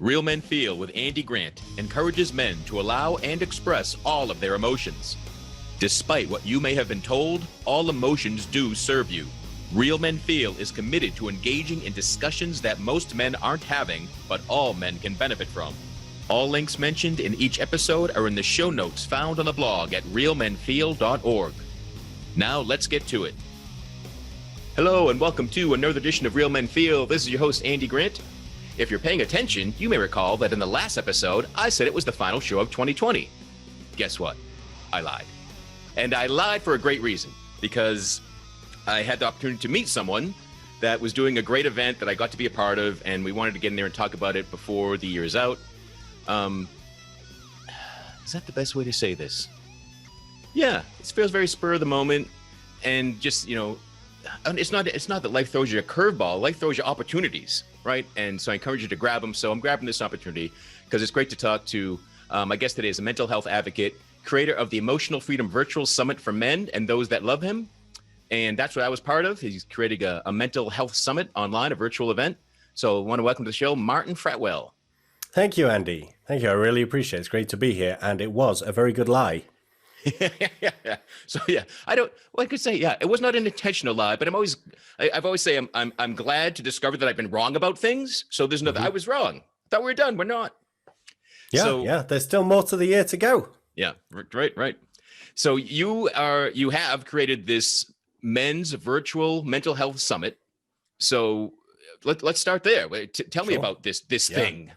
Real Men Feel with Andy Grant encourages men to allow and express all of their emotions. Despite what you may have been told, all emotions do serve you. Real Men Feel is committed to engaging in discussions that most men aren't having, but all men can benefit from. All links mentioned in each episode are in the show notes found on the blog at realmenfeel.org. Now let's get to it. Hello and welcome to another edition of Real Men Feel. This is your host, Andy Grant. If you're paying attention, you may recall that in the last episode, I said it was the final show of 2020. Guess what? I lied. And I lied for a great reason, because I had the opportunity to meet someone that was doing a great event that I got to be a part of, and we wanted to get in there and talk about it before the year is out. Is that the best way to say this? Yeah, it feels very spur of the moment, and just, you know, it's not that life throws you a curveball. Life throws you opportunities, right? And so I encourage you to grab them. So I'm grabbing this opportunity because it's great to talk to my guest today is a mental health advocate, creator of the Emotional Freedom Virtual Summit for Men and those that love him. And that's what I was part of. He's creating a mental health summit online, a virtual event. So I want to welcome to the show, Martin Fratwell. Thank you, Andy. Thank you. I really appreciate it. It's great to be here. And it was a very good lie. Yeah. So yeah, I could say, yeah, it was not an intentional lie, but I've always say I'm glad to discover that I've been wrong about things. So there's nothing, I was wrong. I thought we were done. We're not. Yeah. There's still more to the year to go. Yeah. Right. So you have created this men's virtual mental health summit. So let's start there. Tell me about this thing.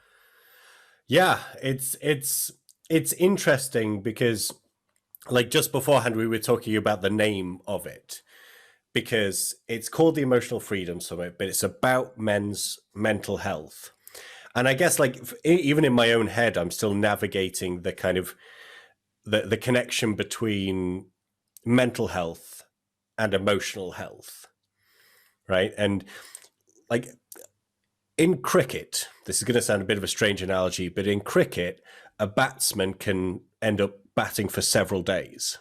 Yeah, it's interesting because, like, just beforehand, we were talking about the name of it, because it's called the Emotional Freedom Summit, but it's about men's mental health. And I guess, like, even in my own head, I'm still navigating the kind of the connection between mental health and emotional health, right? And, like, in cricket, this is going to sound a bit of a strange analogy, but in cricket, a batsman can end up batting for several days,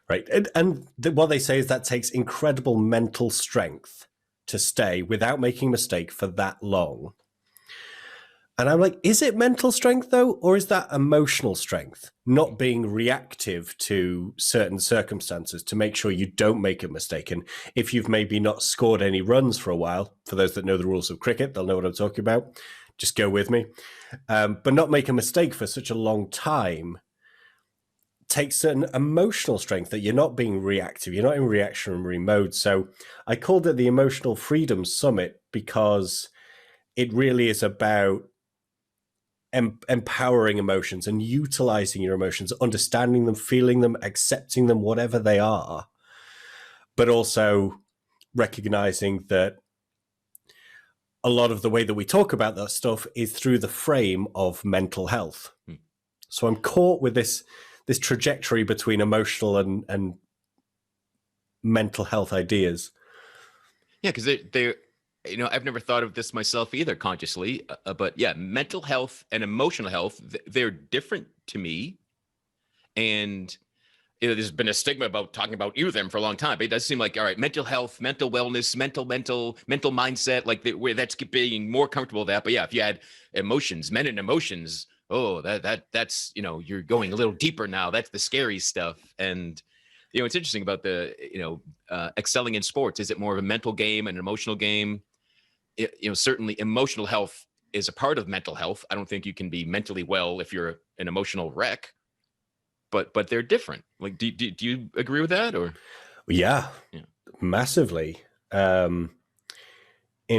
right? And what they say is that takes incredible mental strength to stay without making a mistake for that long. And I'm like, is it mental strength though? Or is that emotional strength? Not being reactive to certain circumstances to make sure you don't make a mistake. And if you've maybe not scored any runs for a while, for those that know the rules of cricket, they'll know what I'm talking about. Just go with me. But not make a mistake for such a long time takes certain emotional strength that you're not being reactive. You're not in reactionary mode. So I called it the Emotional Freedom Summit because it really is about empowering emotions and utilizing your emotions, understanding them, feeling them, accepting them, whatever they are, but also recognizing that a lot of the way that we talk about that stuff is through the frame of mental health. So I'm caught with this trajectory between emotional and mental health ideas. Yeah, because they're you know, I've never thought of this myself either consciously, but yeah, mental health and emotional health, they're different to me. And you know, there's been a stigma about talking about either of them for a long time. But it does seem like, all right, mental health, mental wellness, mental mindset, like where that's being more comfortable with that. But yeah, if you had emotions, men and emotions, oh, that's, you know, you're going a little deeper now. That's the scary stuff. And you know, it's interesting about the, you know, excelling in sports. Is it more of a mental game, an emotional game? You know, certainly emotional health is a part of mental health. I don't think you can be mentally well if you're an emotional wreck, but they're different. Like, do you agree with that? Or yeah. Massively. In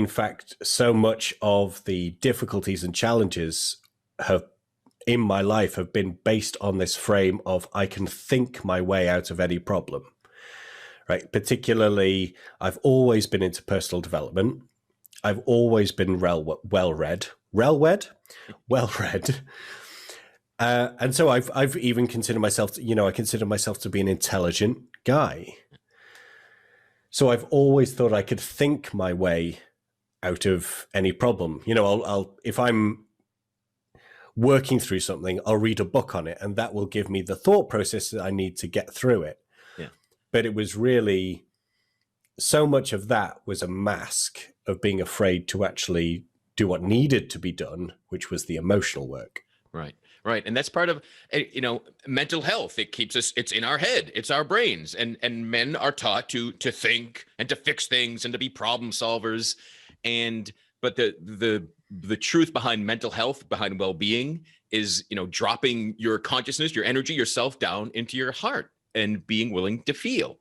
fact, so much of the difficulties and challenges in my life have been based on this frame of I can think my way out of any problem, right? Particularly, I've always been into personal development. I've always been well-read. And so I've even considered myself, I consider myself to be an intelligent guy. So I've always thought I could think my way out of any problem. I'll if I'm working through something, I'll read a book on it, and that will give me the thought process that I need to get through it. Yeah. But it was really, so much of that was a mask of being afraid to actually do what needed to be done, which was the emotional work. Right. Right. And that's part of, mental health. It keeps us, it's in our head, it's our brains. And men are taught to think and to fix things and to be problem solvers. But the truth behind mental health, behind well-being is, dropping your consciousness, your energy, yourself down into your heart and being willing to feel.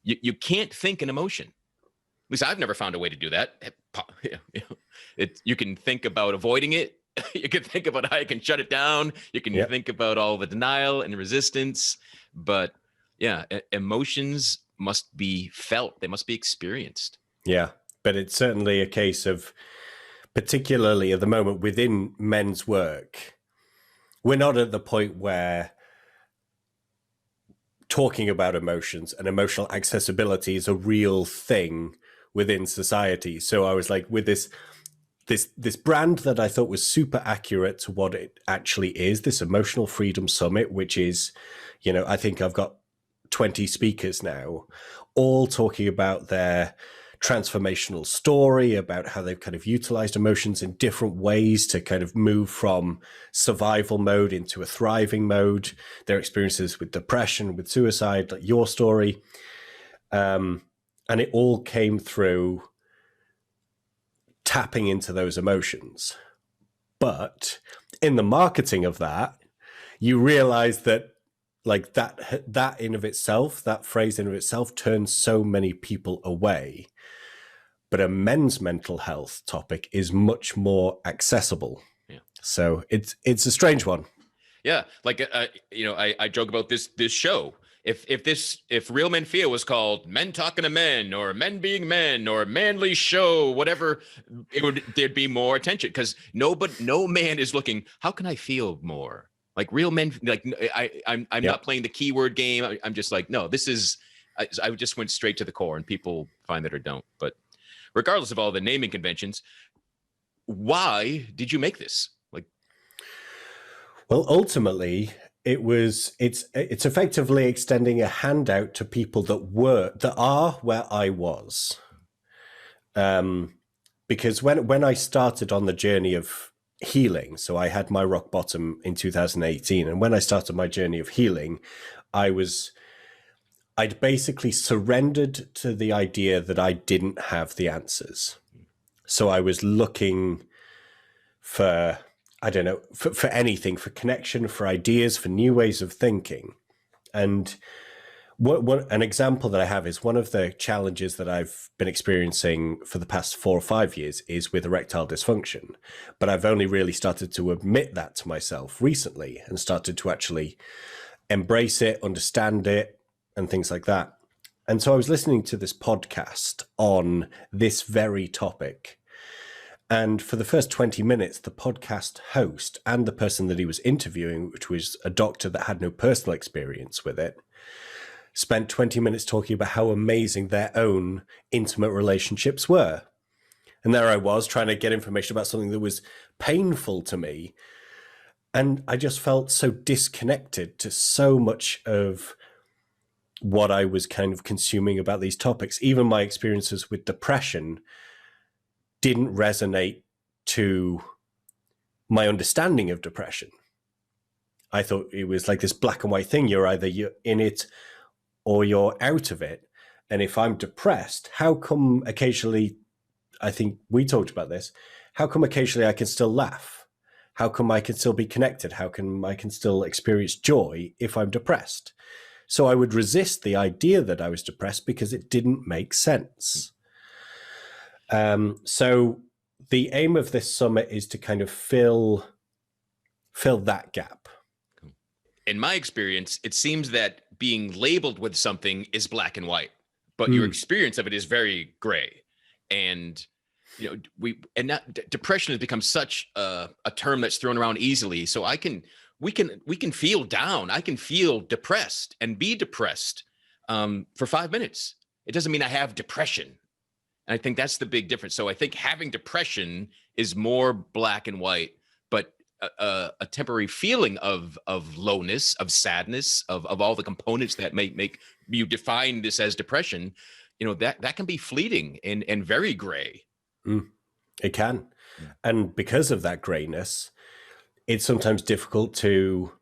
You can't think an emotion. At least I've never found a way to do that. You can think about avoiding it. You can think about how you can shut it down. You can think about all the denial and resistance. But emotions must be felt. They must be experienced. Yeah, but it's certainly a case of, particularly at the moment within men's work, we're not at the point where talking about emotions and emotional accessibility is a real thing within society. So I was like, with this brand that I thought was super accurate to what it actually is, this Emotional Freedom Summit, which is, I think I've got 20 speakers now, all talking about their transformational story, about how they've kind of utilized emotions in different ways to kind of move from survival mode into a thriving mode, their experiences with depression, with suicide, like your story. And it all came through tapping into those emotions. But in the marketing of that, you realize that like that in of itself, that phrase in of itself turns so many people away. But a men's mental health topic is much more accessible. Yeah. So it's a strange one. Yeah. Like, I joke about this show. If Real Men Feel was called Men Talking to Men or Men Being Men or Manly Show, whatever, there'd be more attention, because no man is looking, how can I feel more? Like real men, like I'm not playing the keyword game. I'm just like, no, this is, I just went straight to the core, and people find that or don't. But regardless of all the naming conventions, why did you make this? Like, well, ultimately, it's effectively extending a handout to people that are where I was. Because when I started on the journey of healing, so I had my rock bottom in 2018, and when I started my journey of healing, I'd basically surrendered to the idea that I didn't have the answers. So I was looking for, I don't know, for anything, for connection, for ideas, for new ways of thinking. And what an example that I have is one of the challenges that I've been experiencing for the past 4 or 5 years is with erectile dysfunction. But I've only really started to admit that to myself recently and started to actually embrace it, understand it, and things like that. And so I was listening to this podcast on this very topic. And for the first 20 minutes, the podcast host and the person that he was interviewing, which was a doctor that had no personal experience with it, spent 20 minutes talking about how amazing their own intimate relationships were. And there I was trying to get information about something that was painful to me. And I just felt so disconnected to so much of what I was kind of consuming about these topics. Even my experiences with depression didn't resonate to my understanding of depression. I thought it was like this black and white thing. You're in it or you're out of it. And if I'm depressed, how come occasionally, I think we talked about this, how come occasionally I can still laugh? How come I can still be connected? How come I can still experience joy if I'm depressed? So I would resist the idea that I was depressed because it didn't make sense. So the aim of this summit is to kind of fill that gap. In my experience, it seems that being labeled with something is black and white, but your experience of it is very gray. And depression has become such a term that's thrown around easily. So we can feel down. I can feel depressed and be depressed for 5 minutes. It doesn't mean I have depression. And I think that's the big difference. So I think having depression is more black and white, but a temporary feeling of lowness, of sadness, of all the components that make you define this as depression, that can be fleeting and very gray. It can. And because of that grayness, it's sometimes difficult to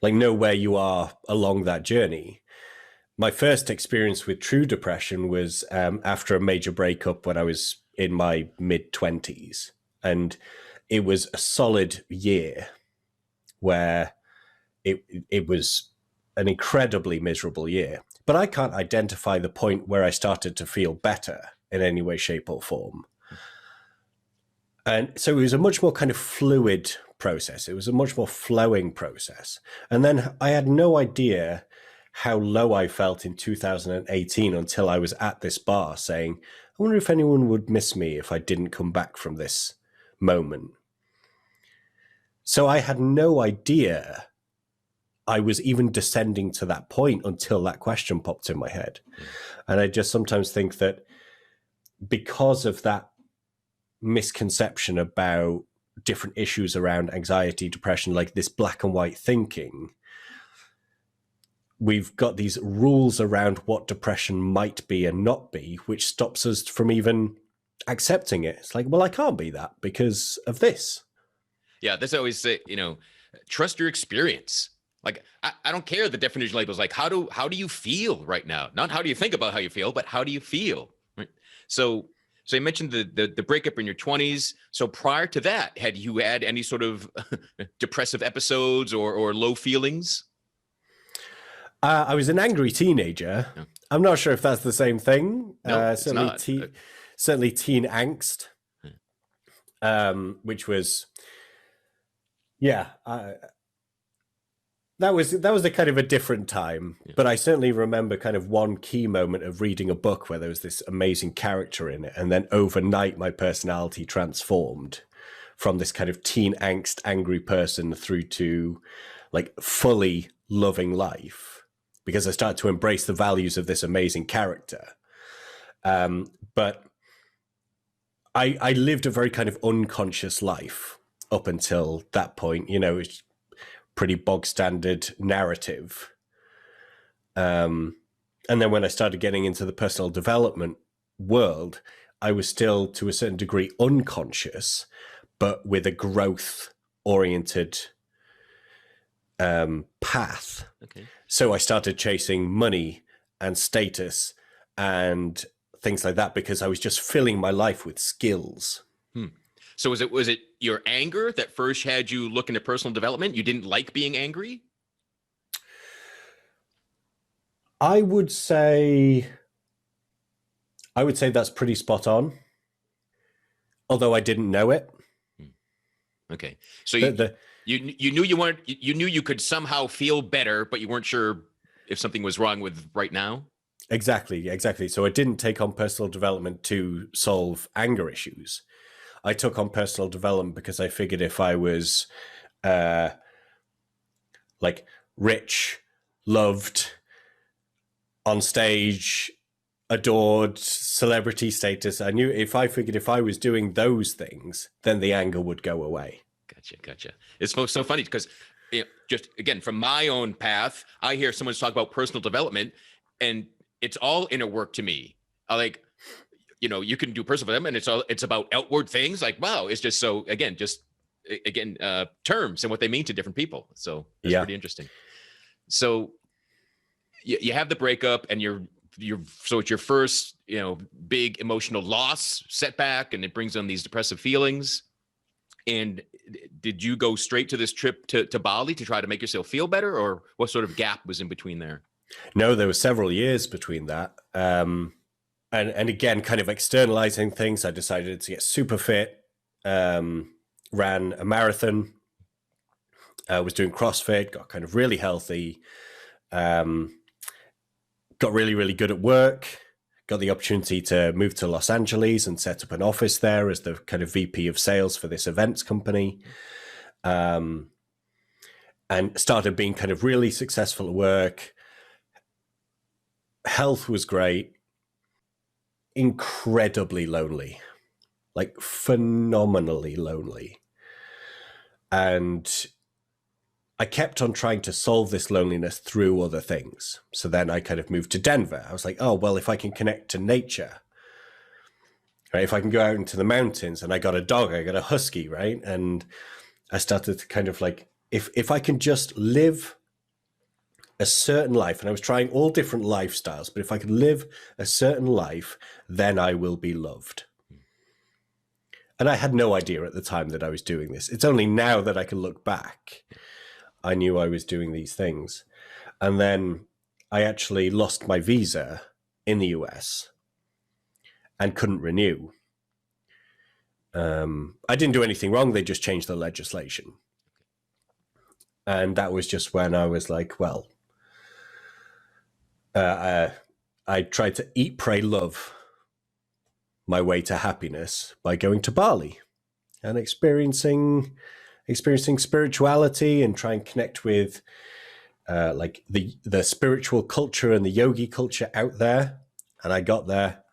like know where you are along that journey. My first experience with true depression was after a major breakup when I was in my mid-20s. And it was a solid year where it was an incredibly miserable year. But I can't identify the point where I started to feel better in any way, shape, or form. And so it was a much more kind of fluid process. It was a much more flowing process. And then I had no idea how low I felt in 2018 until I was at this bar saying, I wonder if anyone would miss me if I didn't come back from this moment. So I had no idea I was even descending to that point until that question popped in my head. And I just sometimes think that because of that misconception about different issues around anxiety, depression, like this black and white thinking, we've got these rules around what depression might be and not be, which stops us from even accepting it. It's like, well, I can't be that because of this. Yeah, that's what I always say, trust your experience. Like, I don't care the definition labels. Like, how do you feel right now? Not how do you think about how you feel, but how do you feel? Right. So you mentioned the breakup in your 20s. So prior to that, had you had any sort of depressive episodes or low feelings? I was an angry teenager. Yeah. I'm not sure if that's the same thing. No, certainly teen angst, which was, that was a kind of a different time. Yeah. But I certainly remember kind of one key moment of reading a book where there was this amazing character in it. And then overnight, my personality transformed from this kind of teen angst, angry person through to like fully loving life, because I started to embrace the values of this amazing character. But I lived a very kind of unconscious life up until that point. It's pretty bog standard narrative. And then when I started getting into the personal development world, I was still to a certain degree unconscious, but with a growth oriented path. Okay. So I started chasing money and status and things like that because I was just filling my life with skills. So was it your anger that first had you look into personal development? You didn't like being angry? I would say that's pretty spot on. Although I didn't know it. Okay. So you knew you knew you could somehow feel better, but you weren't sure if something was wrong with right now? Exactly. So I didn't take on personal development to solve anger issues. I took on personal development because I figured if I was like rich, loved, on stage, adored, celebrity status, I knew if I was doing those things, then the anger would go away. Gotcha. It's so funny because just again, from my own path, I hear someone talk about personal development and it's all inner work to me. You can do personal development. It's about outward things. Like, wow, it's just so terms and what they mean to different people. So it's pretty interesting. So you have the breakup and so it's your first, big emotional loss, setback, and it brings on these depressive feelings. And did you go straight to this trip to Bali to try to make yourself feel better, or what sort of gap was in between there? No, there were several years between that. And again, kind of externalizing things, I decided to get super fit, ran a marathon, was doing CrossFit, got kind of really healthy, got really, really good at work, got the opportunity to move to Los Angeles and set up an office there as the kind of VP of sales for this events company, and started being kind of really successful at work. Health was great. Incredibly lonely, like phenomenally lonely. And I kept on trying to solve this loneliness through other things. So then I kind of moved to Denver. I was like, oh, well, if I can connect to nature, right? If I can go out into the mountains and I got a dog, I got a husky, right? And I started to kind of like, if I can just live a certain life, and I was trying all different lifestyles, but if I could live a certain life, then I will be loved. And I had no idea at the time that I was doing this. It's only now that I can look back. I knew I was doing these things. And then I actually lost my visa in the US and couldn't renew. I didn't do anything wrong. They just changed the legislation. And that was just when I was like, well, I tried to eat, pray, love my way to happiness by going to Bali and experiencing spirituality and try and connect with like the spiritual culture and the yogi culture out there. And I got there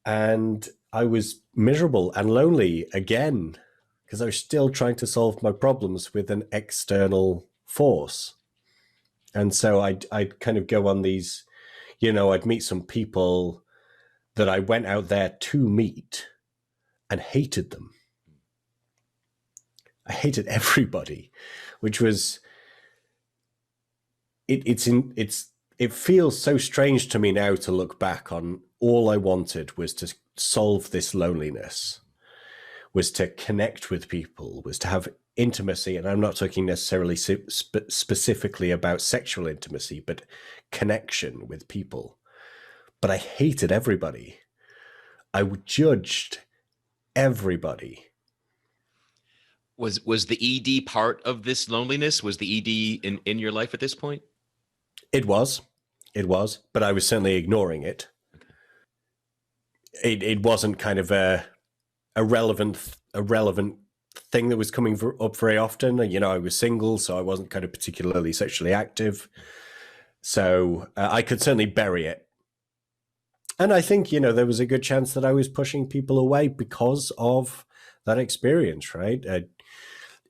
and I was miserable and lonely again because I was still trying to solve my problems with an external force. And so I'd kind of go on these, I'd meet some people that I went out there to meet and hated them. I hated everybody, which was, it feels so strange to me now to look back on. All I wanted was to solve this loneliness, was to connect with people, was to have intimacy. And I'm not talking necessarily specifically about sexual intimacy, but connection with people. But I hated everybody. I judged everybody. Was the ED part of this loneliness? Was the ED in your life at this point? It was, but I was certainly ignoring it. It wasn't kind of a relevant thing that was coming up very often. I was single, so I wasn't kind of particularly sexually active. So I could certainly bury it. And I think, there was a good chance that I was pushing people away because of that experience, right?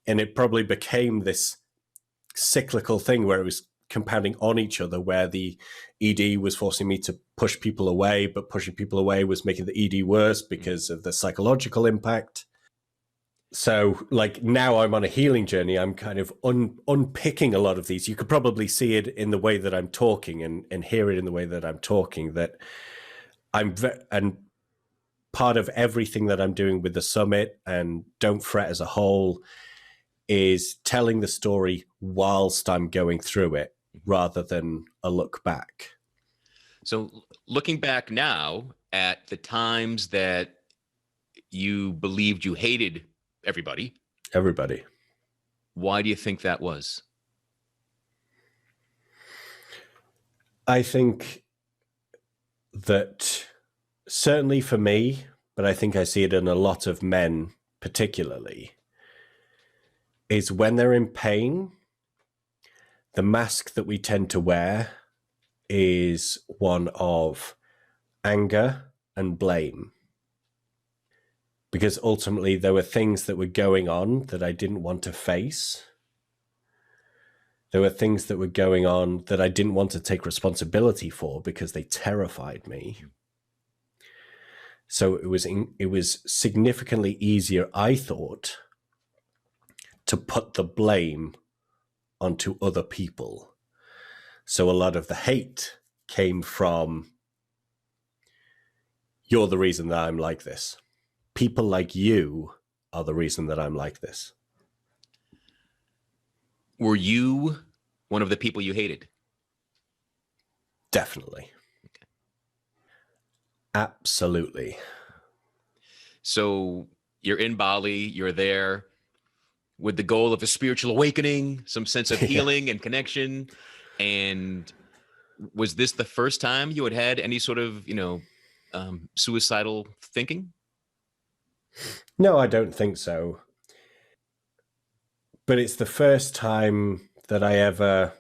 And it probably became this cyclical thing where it was compounding on each other, where the ED was forcing me to push people away, but pushing people away was making the ED worse because of the psychological impact. So like now I'm on a healing journey. I'm kind of unpicking a lot of these. You could probably see it in the way that I'm talking and hear it in the way that I'm talking, that and part of everything that I'm doing with the summit and Don't Fret as a whole is telling the story whilst I'm going through it rather than a look back. So looking back now at the times that you believed you hated everybody, why do you think that was? I think that certainly for me, but I think I see it in a lot of men particularly, is when they're in pain, the mask that we tend to wear is one of anger and blame. Because ultimately there were things that were going on that I didn't want to face. There were things that were going on that I didn't want to take responsibility for because they terrified me. So it was significantly easier, I thought, to put the blame onto other people. So a lot of the hate came from, you're the reason that I'm like this. People like you are the reason that I'm like this. Were you one of the people you hated? Definitely. Okay. Absolutely. So you're in Bali, you're there with the goal of a spiritual awakening, some sense of healing and connection. And was this the first time you had any sort of, suicidal thinking? No, I don't think so. But it's the first time that I ever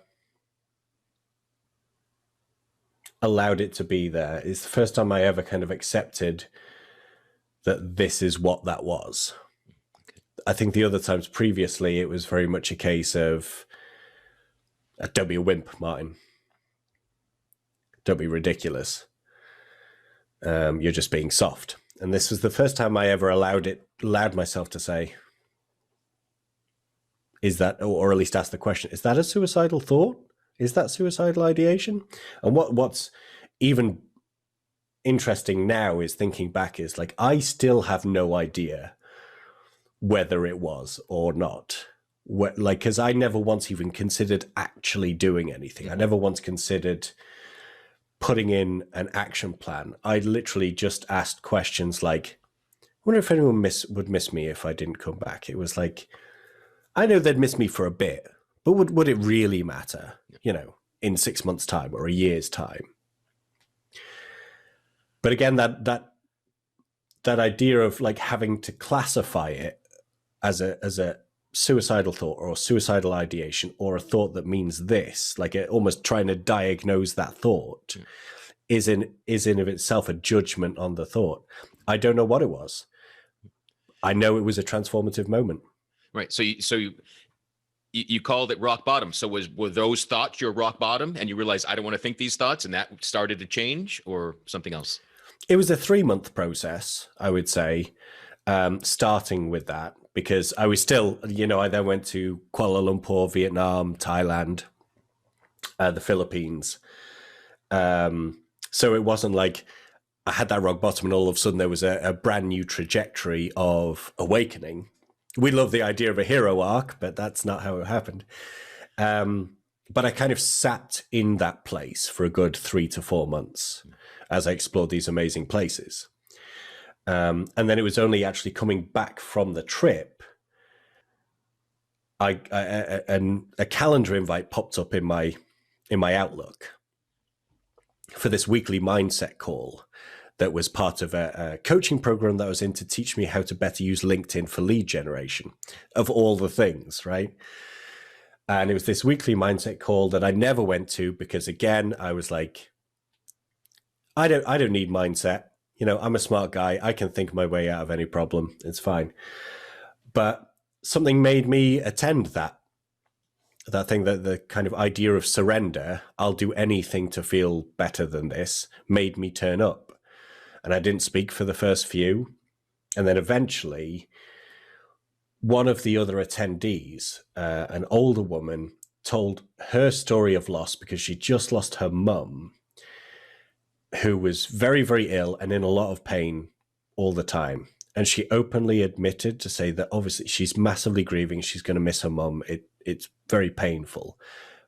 allowed it to be there. It's the first time I ever kind of accepted that this is what that was. I think the other times previously, it was very much a case of, don't be a wimp, Martin. Don't be ridiculous. You're just being soft. And this was the first time I ever allowed myself to say, is that, or at least ask the question, is that a suicidal thought? Is that suicidal ideation? And what's even interesting now is thinking back is like, I still have no idea whether it was or not. Like, because I never once even considered actually doing anything. I never once considered putting in an action plan. I literally just asked questions like, I wonder if anyone would miss me if I didn't come back. It was like, I know they'd miss me for a bit, but would it really matter, in 6 months' time or a year's time? But again, that idea of like having to classify it as a suicidal thought or a suicidal ideation or a thought that means this, like almost trying to diagnose that thought, is in of itself a judgment on the thought. I don't know what it was. I know it was a transformative moment. Right. So you called it rock bottom. So were those thoughts your rock bottom, and you realized I don't want to think these thoughts, and that started to change, or something else? It was a 3-month process, I would say, starting with that, because I was still, I then went to Kuala Lumpur, Vietnam, Thailand, the Philippines. So it wasn't like I had that rock bottom and all of a sudden there was a brand new trajectory of awakening. We love the idea of a hero arc, but that's not how it happened. But I kind of sat in that place for a good 3 to 4 months as I explored these amazing places. And then it was only actually coming back from the trip, a calendar invite popped up in my Outlook for this weekly mindset call that was part of a coaching program that I was in to teach me how to better use LinkedIn for lead generation, of all the things, right? And it was this weekly mindset call that I never went to because, again, I was like, I don't need mindset. I'm a smart guy. I can think my way out of any problem. It's fine. But something made me attend that thing, that the kind of idea of surrender, I'll do anything to feel better than this, made me turn up. And I didn't speak for the first few. And then eventually, one of the other attendees, an older woman, told her story of loss because she just lost her mum, who was very, very ill and in a lot of pain all the time. And she openly admitted to say that obviously she's massively grieving. She's going to miss her mum. It's very painful,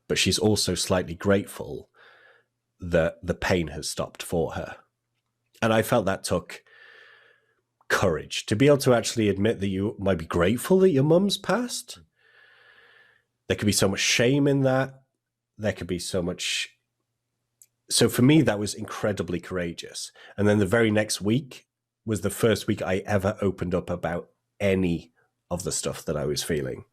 but she's also slightly grateful that the pain has stopped for her. And I felt that took courage to be able to actually admit that you might be grateful that your mum's passed. There could be so much shame in that. There could be so much. So for me, that was incredibly courageous. And then the very next week was the first week I ever opened up about any of the stuff that I was feeling.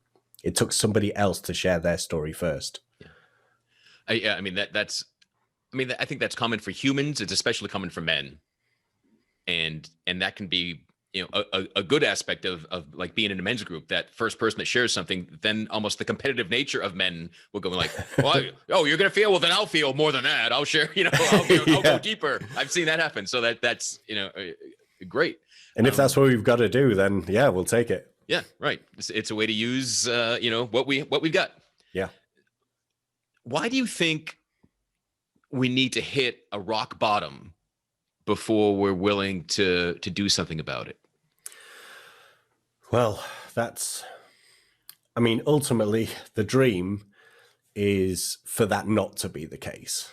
It took somebody else to share their story first. Yeah. I think that's common for humans. It's especially common for men. And that can be, a good aspect of like being in a men's group. That first person that shares something, then almost the competitive nature of men will go like, well, you're going to feel, well, then I'll feel more than that. I'll share, I'll go deeper. I've seen that happen. So that's, great. And if that's what we've got to do, then yeah, we'll take it. Yeah, right. It's a way to use, what we've got. Yeah. Why do you think we need to hit a rock bottom before we're willing to do something about it? Well, ultimately the dream is for that not to be the case,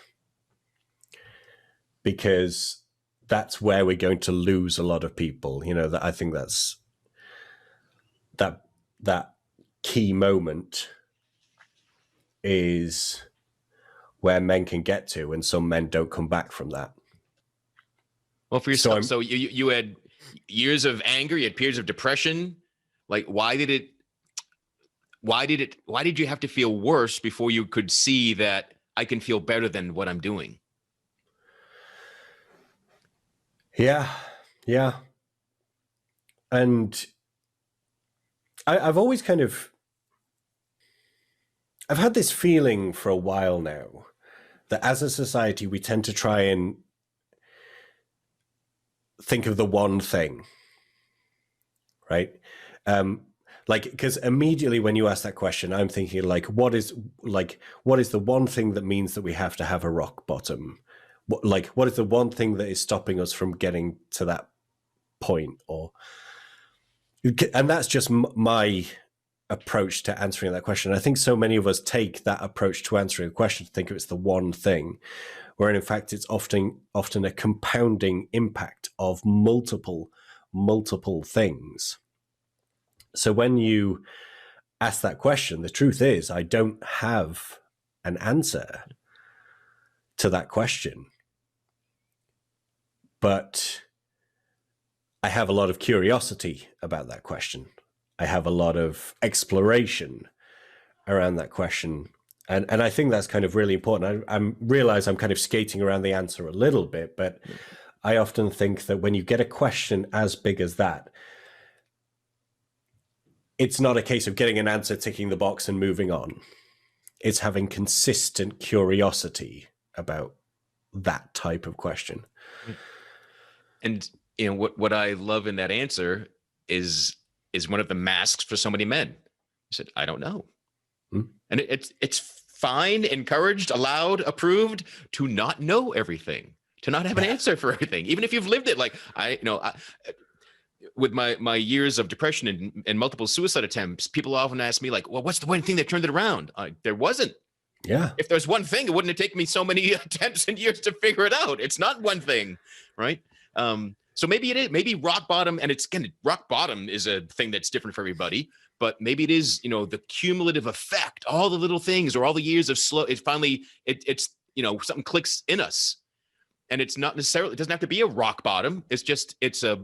because that's where we're going to lose a lot of people. That I think that's that key moment is where men can get to, and some men don't come back from that. Well, for yourself, so you had years of anger, you had periods of depression. Like, why did you have to feel worse before you could see that I can feel better than what I'm doing? Yeah. And I've always I've had this feeling for a while now that as a society, we tend to try and think of the one thing, right? Like, because immediately when you ask that question, I'm thinking like, what is the one thing that means that we have to have a rock bottom? What is the one thing that is stopping us from getting to that point? And that's just my approach to answering that question. I think so many of us take that approach to answering a question to think of it's the one thing, where in fact it's often a compounding impact of multiple things. So when you ask that question, the truth is I don't have an answer to that question, but I have a lot of curiosity about that question. I have a lot of exploration around that question. And I think that's kind of really important. I realize I'm kind of skating around the answer a little bit, but I often think that when you get a question as big as that, it's not a case of getting an answer, ticking the box and moving on. It's having consistent curiosity about that type of question. And what I love in that answer is one of the masks for so many men. I said, I don't know. And it's fine, encouraged, allowed, approved to not know everything, to not have an answer for everything, even if you've lived it. Like with my years of depression and multiple suicide attempts, people often ask me like, well, what's the one thing that turned it around? There wasn't. Yeah. If there's one thing, it wouldn't have taken me so many attempts and years to figure it out. It's not one thing, right? So maybe it is, maybe rock bottom, and rock bottom is a thing that's different for everybody, but maybe it is, the cumulative effect, all the little things or all the years of slow, it's something clicks in us. And it's not necessarily, it doesn't have to be a rock bottom. It's a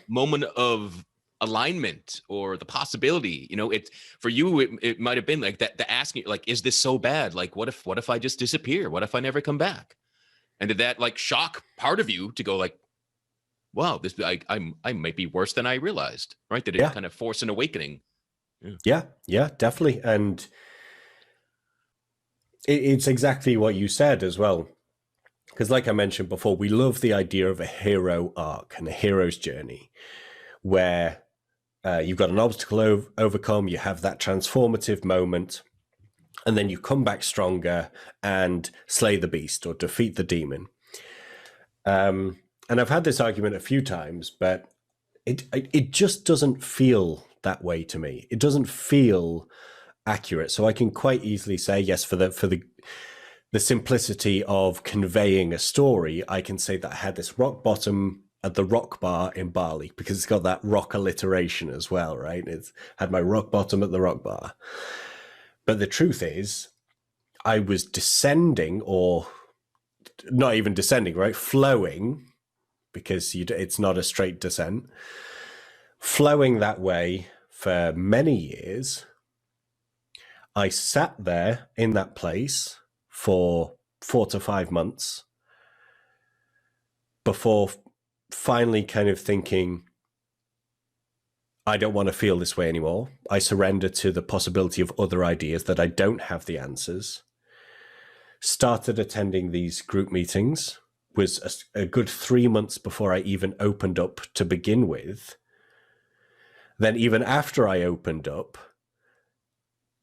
moment of alignment or the possibility, for you, it might've been like that, the asking, like, is this so bad? Like, what if I just disappear? What if I never come back? And did that like shock part of you to go like, wow, this, I might be worse than I realized, right? Did it kind of force an awakening? Yeah, definitely. And it's exactly what you said as well. Because like I mentioned before, we love the idea of a hero arc and a hero's journey where you've got an obstacle overcome, you have that transformative moment, and then you come back stronger and slay the beast or defeat the demon. And I've had this argument a few times, but it just doesn't feel that way to me. It doesn't feel accurate. So I can quite easily say, yes, for the simplicity of conveying a story, I can say that I had this rock bottom at the rock bar in Bali, because it's got that rock alliteration as well, right? It's had my rock bottom at the rock bar. But the truth is, I was descending, or not even descending, right? Flowing, because it's not a straight descent. Flowing that way for many years. I sat there in that place for 4 to 5 months before finally kind of thinking, I don't want to feel this way anymore. I surrender to the possibility of other ideas, that I don't have the answers. Started attending these group meetings, was a good 3 months before I even opened up to begin with. Then even after I opened up,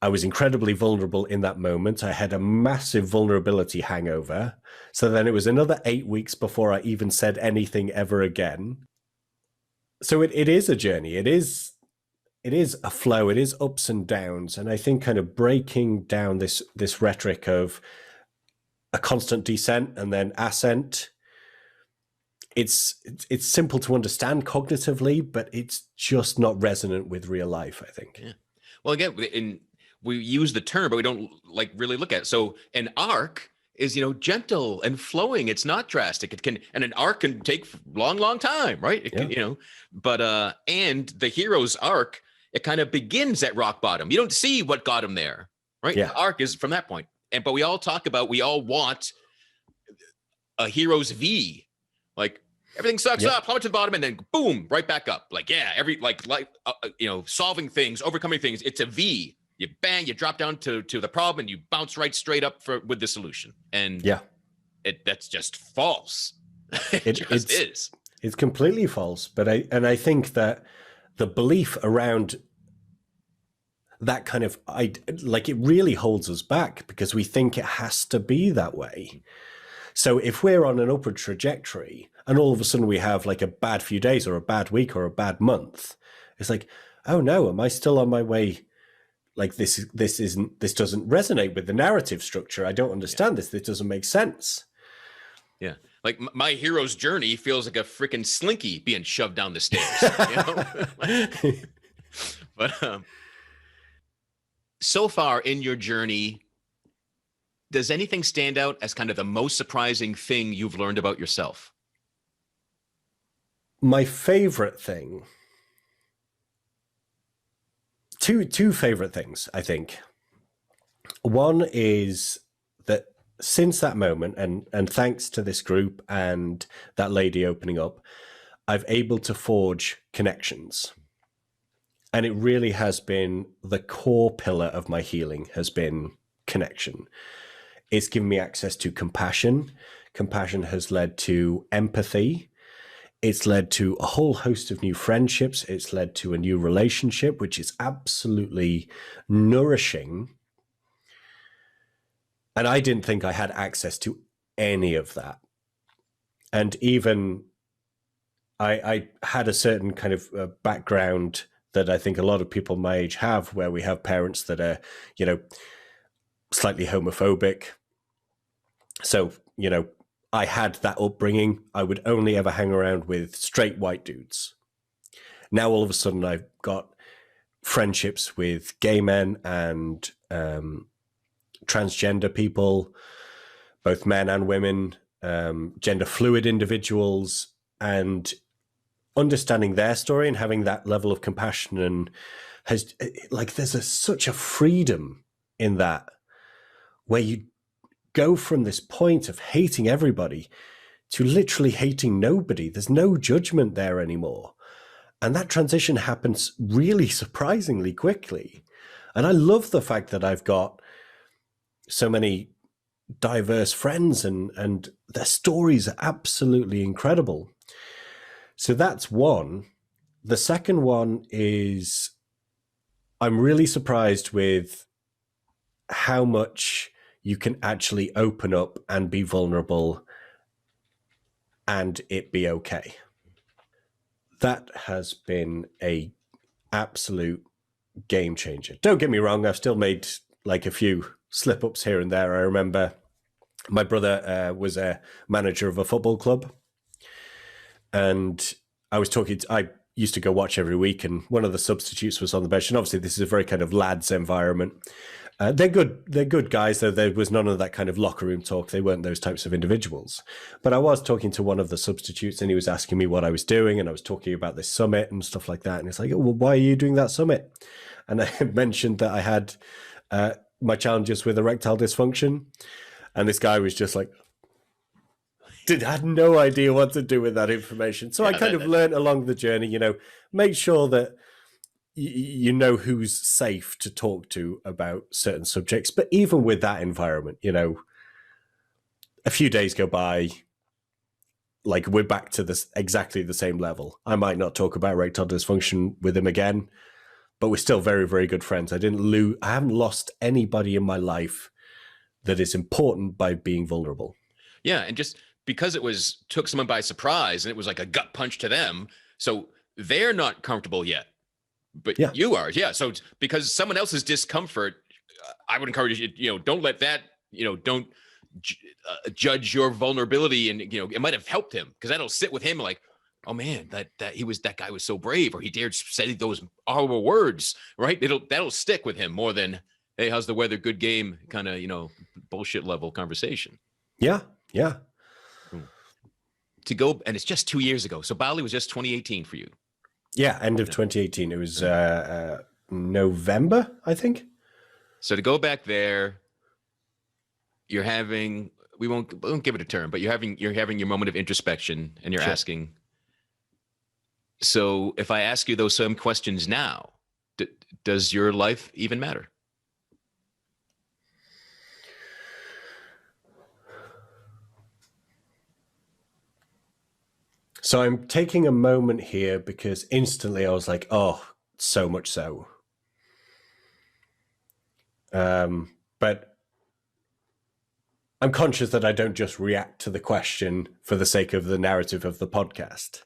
I was incredibly vulnerable in that moment. I had a massive vulnerability hangover. So then it was another 8 weeks before I even said anything ever again. So it is a journey. It is a flow. It is ups and downs. And I think kind of breaking down this rhetoric of a constant descent and then ascent, it's simple to understand cognitively, but it's just not resonant with real life, I think. Yeah. Well, again, we use the term, but we don't like really look at it. So an arc is, gentle and flowing. It's not drastic. And an arc can take long time, right? It can, but, and the hero's arc, it kind of begins at rock bottom. You don't see what got him there, right? Yeah. The arc is from that point. But we all want a hero's V, like everything sucks up, plummet to the bottom, and then boom, right back up. Like, solving things, overcoming things. It's a V. You bang, you drop down to the problem, and you bounce right straight up with the solution. And that's just false. It just is. It's completely false. But I think that the belief around that kind of, like, it really holds us back because we think it has to be that way. So if we're on an upward trajectory and all of a sudden we have like a bad few days or a bad week or a bad month, it's like, oh no, am I still on my way? Like this doesn't resonate with the narrative structure. I don't understand this. This doesn't make sense. Yeah. Like my hero's journey feels like a freaking slinky being shoved down the stairs. You know? But so far in your journey, does anything stand out as kind of the most surprising thing you've learned about yourself? My favorite thing, two favorite things, I think. One is that since that moment, and thanks to this group and that lady opening up, I've able to forge connections. And it really has been the core pillar of my healing has been connection. It's given me access to compassion. Compassion has led to empathy. It's led to a whole host of new friendships. It's led to a new relationship, which is absolutely nourishing. And I didn't think I had access to any of that. And even I had a certain kind of background that I think a lot of people my age have, where we have parents that are, slightly homophobic. So, I had that upbringing. I would only ever hang around with straight white dudes. Now, all of a sudden, I've got friendships with gay men and transgender people, both men and women, gender fluid individuals, and understanding their story and having that level of compassion and there's such a freedom in that, where you go from this point of hating everybody to literally hating nobody. There's no judgment there anymore. And that transition happens really surprisingly quickly. And I love the fact that I've got so many diverse friends and their stories are absolutely incredible. So that's one. The second one is I'm really surprised with how much you can actually open up and be vulnerable and it be okay. That has been a absolute game changer. Don't get me wrong, I've still made like a few slip ups here and there. I remember my brother was a manager of a football club, and I used to go watch every week, and one of the substitutes was on the bench. And obviously this is a very kind of lads environment. They're good guys, though there was none of that kind of locker room talk. They weren't those types of individuals. But I was talking to one of the substitutes, and he was asking me what I was doing, and I was talking about this summit and stuff like that. And it's like, oh, well, why are you doing that summit? And I mentioned that I had my challenges with erectile dysfunction, and this guy was just like, had no idea what to do with that information. So I kind of learned along the journey, make sure that you know who's safe to talk to about certain subjects. But even with that environment, a few days go by, like we're back to this exactly the same level. I might not talk about erectile dysfunction with him again, but we're still very, very good friends. I haven't lost anybody in my life that is important by being vulnerable. Yeah. And just because took someone by surprise and it was like a gut punch to them. So they're not comfortable yet. But yeah. You are, yeah. So because someone else's discomfort, I would encourage you, don't let that, don't judge your vulnerability. And, it might have helped him because that'll sit with him like, oh man, that guy was so brave, or he dared say those horrible words, right? That'll stick with him more than, hey, how's the weather? Good game, kind of, bullshit level conversation. Yeah. Yeah. To go, and it's just 2 years ago. So Bali was just 2018 for you. Yeah, end of 2018. It was November, I think. So to go back there, you're having, we won't give it a term, but you're having your moment of introspection, and you're asking. So if I ask you those same questions now, does your life even matter? So I'm taking a moment here because instantly I was like, oh, so much so. But I'm conscious that I don't just react to the question for the sake of the narrative of the podcast.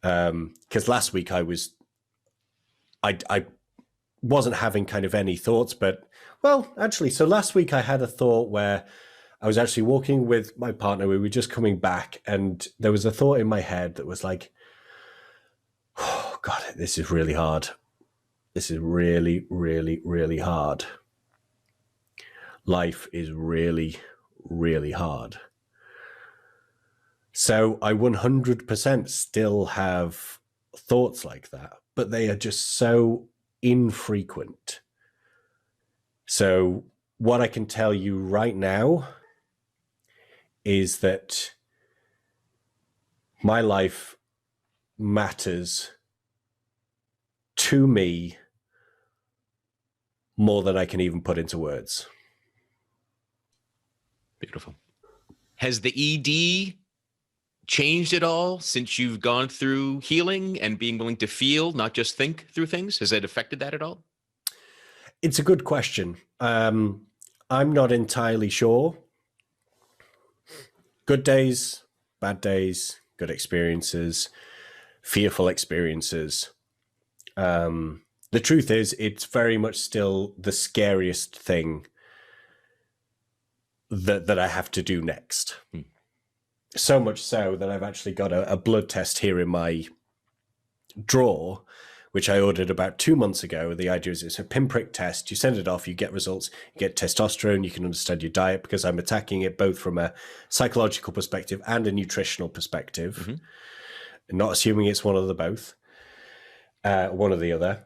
Because last week I wasn't having kind of any thoughts, but well, actually, so last week I had a thought where I was actually walking with my partner. We were just coming back, and there was a thought in my head that was like, oh, God, this is really hard. This is really, really, really hard. Life is really, really hard. So I 100% still have thoughts like that, but they are just so infrequent. So what I can tell you right now is that my life matters to me more than I can even put into words. Beautiful. Has the ED changed at all since you've gone through healing and being willing to feel, not just think through things? Has it affected that at all? It's a good question. I'm not entirely sure. Good days, bad days, good experiences, fearful experiences. The truth is, it's very much still the scariest thing that I have to do next. So much so that I've actually got a blood test here in my drawer, which I ordered about 2 months ago. The idea is it's a pinprick test. You send it off, you get results, you get testosterone, you can understand your diet, because I'm attacking it both from a psychological perspective and a nutritional perspective. Not assuming it's one of the both, one or the other.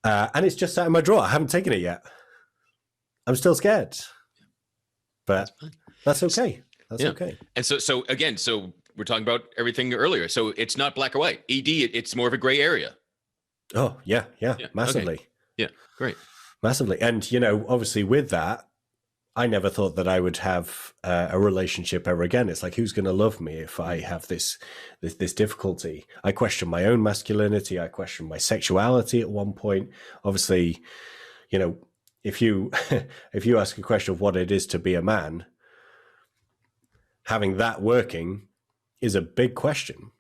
And it's just sat in my drawer. I haven't taken it yet. I'm still scared, but that's okay. That's okay. And so again, so we're talking about everything earlier. So it's not black or white. ED, it's more of a gray area. Oh, yeah, massively. Okay. Yeah, great. Massively. And, you know, obviously with that, I never thought that I would have a relationship ever again. It's like, who's going to love me if I have this difficulty? I question my own masculinity. I question my sexuality at one point. Obviously, you know, if you ask a question of what it is to be a man, having that working is a big question.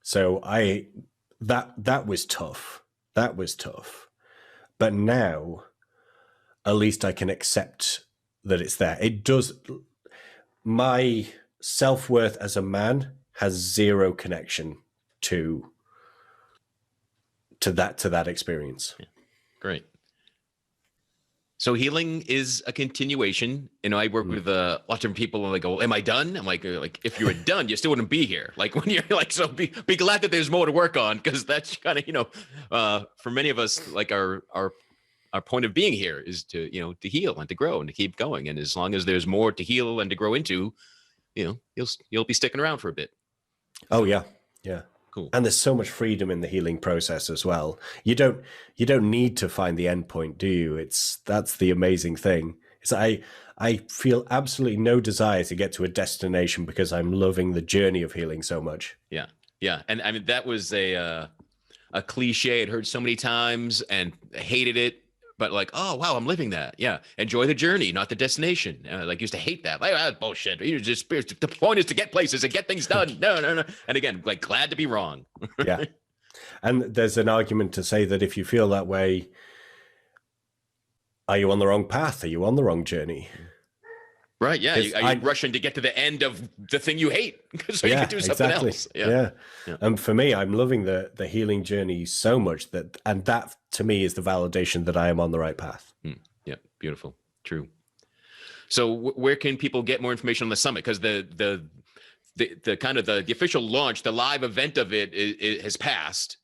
So that was tough. That was tough. But now, at least I can accept that it's there. It does. My self-worth as a man has zero connection to that experience. Yeah. Great. So healing is a continuation. You know, I work with lots of different people, and they go, "Am I done?" I'm like, if you were done, you still wouldn't be here. Like when you're like, so be glad that there's more to work on, because that's kind of, you know, for many of us, like our point of being here is to, you know, to heal and to grow and to keep going. And as long as there's more to heal and to grow into, you know, you'll be sticking around for a bit. Oh yeah, yeah. Cool. And there's so much freedom in the healing process as well. You don't need to find the end point, do you? That's the amazing thing. Is I feel absolutely no desire to get to a destination, because I'm loving the journey of healing so much. Yeah. Yeah. And I mean, that was a cliche I'd heard so many times and hated it. But like, oh, wow, I'm living that. Yeah. Enjoy the journey, not the destination. Like, used to hate that. Like, that's bullshit. You just, the point is to get places and get things done. No. And again, like, glad to be wrong. Yeah. And there's an argument to say that if you feel that way, are you on the wrong path? Are you on the wrong journey? Right. Yeah. Are you rushing to get to the end of the thing you hate so you can do something else? Yeah. And for me, I'm loving the healing journey so much that to me is the validation that I am on the right path. Yeah. Beautiful. True. So where can people get more information on the summit? Because the kind of the official launch, the live event of it has passed,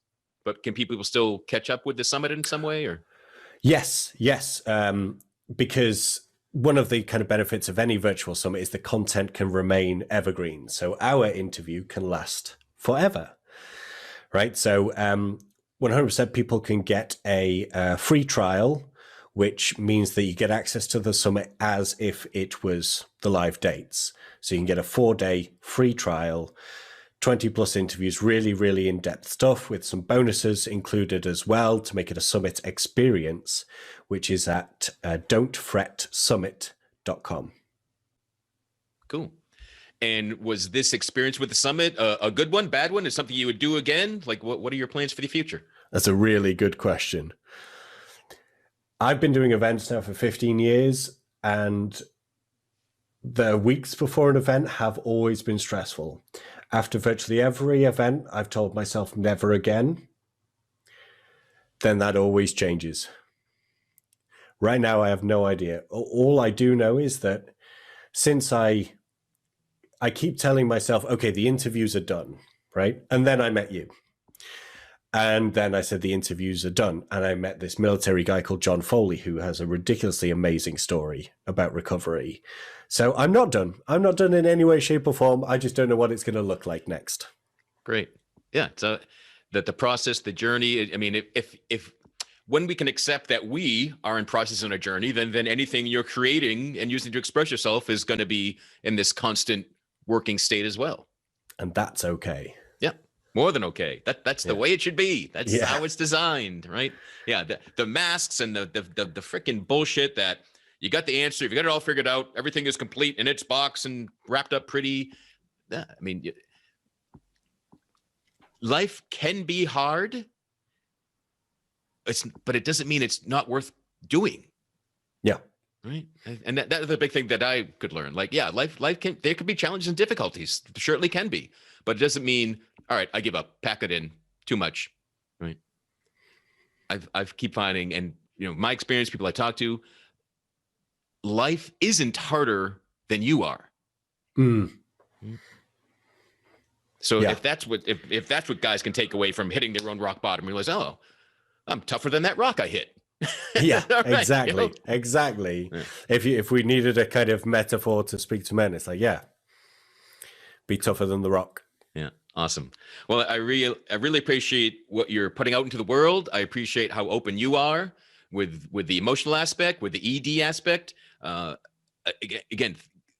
but can people still catch up with the summit in some way? Or yes. Because one of the kind of benefits of any virtual summit is the content can remain evergreen. So our interview can last forever, right? So 100% people can get a free trial, which means that you get access to the summit as if it was the live dates. So you can get a 4-day free trial. 20 plus interviews, really, really in-depth stuff with some bonuses included as well to make it a summit experience, which is at don'tfretsummit.com. Cool. And was this experience with the summit a good one, bad one? Is something you would do again? Like, what are your plans for the future? That's a really good question. I've been doing events now for 15 years, and the weeks before an event have always been stressful. After virtually every event, I've told myself never again. Then that always changes. Right now, I have no idea. All I do know is that since I keep telling myself, okay, the interviews are done, right? And then I met you. And then I said, the interviews are done. And I met this military guy called John Foley, who has a ridiculously amazing story about recovery. So I'm not done. I'm not done in any way, shape, or form. I just don't know what it's going to look like next. Great. Yeah. So that the process, the journey, I mean, if when we can accept that we are in process on a journey, then anything you're creating and using to express yourself is going to be in this constant working state as well. And that's okay. Yeah. More than okay. That's the way it should be. That's how it's designed, right? Yeah. The masks and the freaking bullshit that you got the answer, if you got it all figured out, everything is complete in its box and wrapped up pretty. I mean, life can be hard. But it doesn't mean it's not worth doing. Yeah. Right. And that's the big thing that I could learn. Like, yeah, life can, there could be challenges and difficulties. Certainly can be, but it doesn't mean, all right, I give up, pack it in, too much. Right. I've keep finding, and my experience, people I talk to, life isn't harder than you are. So if that's what guys can take away from hitting their own rock bottom, realize, oh, I'm tougher than that rock I hit. Yeah, right, exactly. Yeah. If we needed a kind of metaphor to speak to men, it's like, be tougher than the rock. Yeah. Awesome. Well, I really appreciate what you're putting out into the world. I appreciate how open you are with the emotional aspect, with the ED aspect. Again,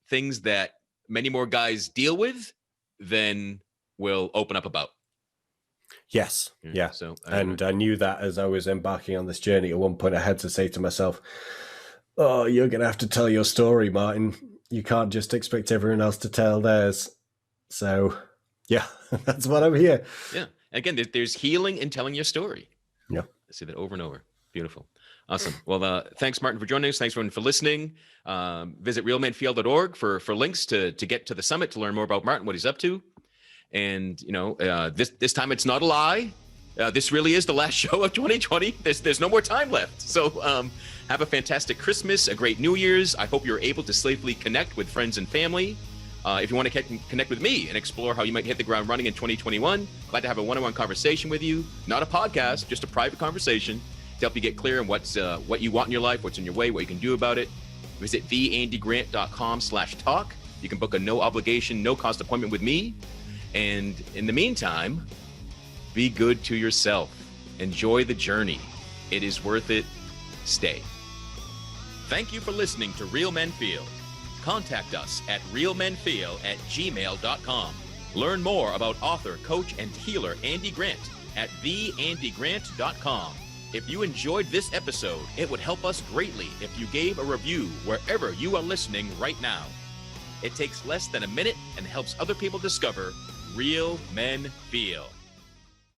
things that many more guys deal with than will open up about. Yes. Yeah. So, and I knew that as I was embarking on this journey. At one point, I had to say to myself, "Oh, you're going to have to tell your story, Martin. You can't just expect everyone else to tell theirs." So, yeah, that's what I'm here. Yeah. Again, there's healing in telling your story. Yeah. I see that over and over. Beautiful. Awesome. Well, thanks, Martin, for joining us. Thanks, everyone, for listening. Visit realmanfeel.org for links to get to the summit, to learn more about Martin, what he's up to. And, this time it's not a lie. This really is the last show of 2020. There's no more time left. So have a fantastic Christmas, a great New Year's. I hope you're able to safely connect with friends and family. If you want to connect with me and explore how you might hit the ground running in 2021, glad to have a one-on-one conversation with you. Not a podcast, just a private conversation to help you get clear on what you want in your life, what's in your way, what you can do about it. Visit theandygrant.com/talk. You can book a no obligation, no cost appointment with me. And in the meantime, be good to yourself. Enjoy the journey. It is worth it. Stay. Thank you for listening to Real Men Feel. Contact us at realmenfeel@gmail.com. Learn more about author, coach, and healer Andy Grant at theandygrant.com. If you enjoyed this episode, it would help us greatly if you gave a review wherever you are listening right now. It takes less than a minute and helps other people discover Real Men Feel.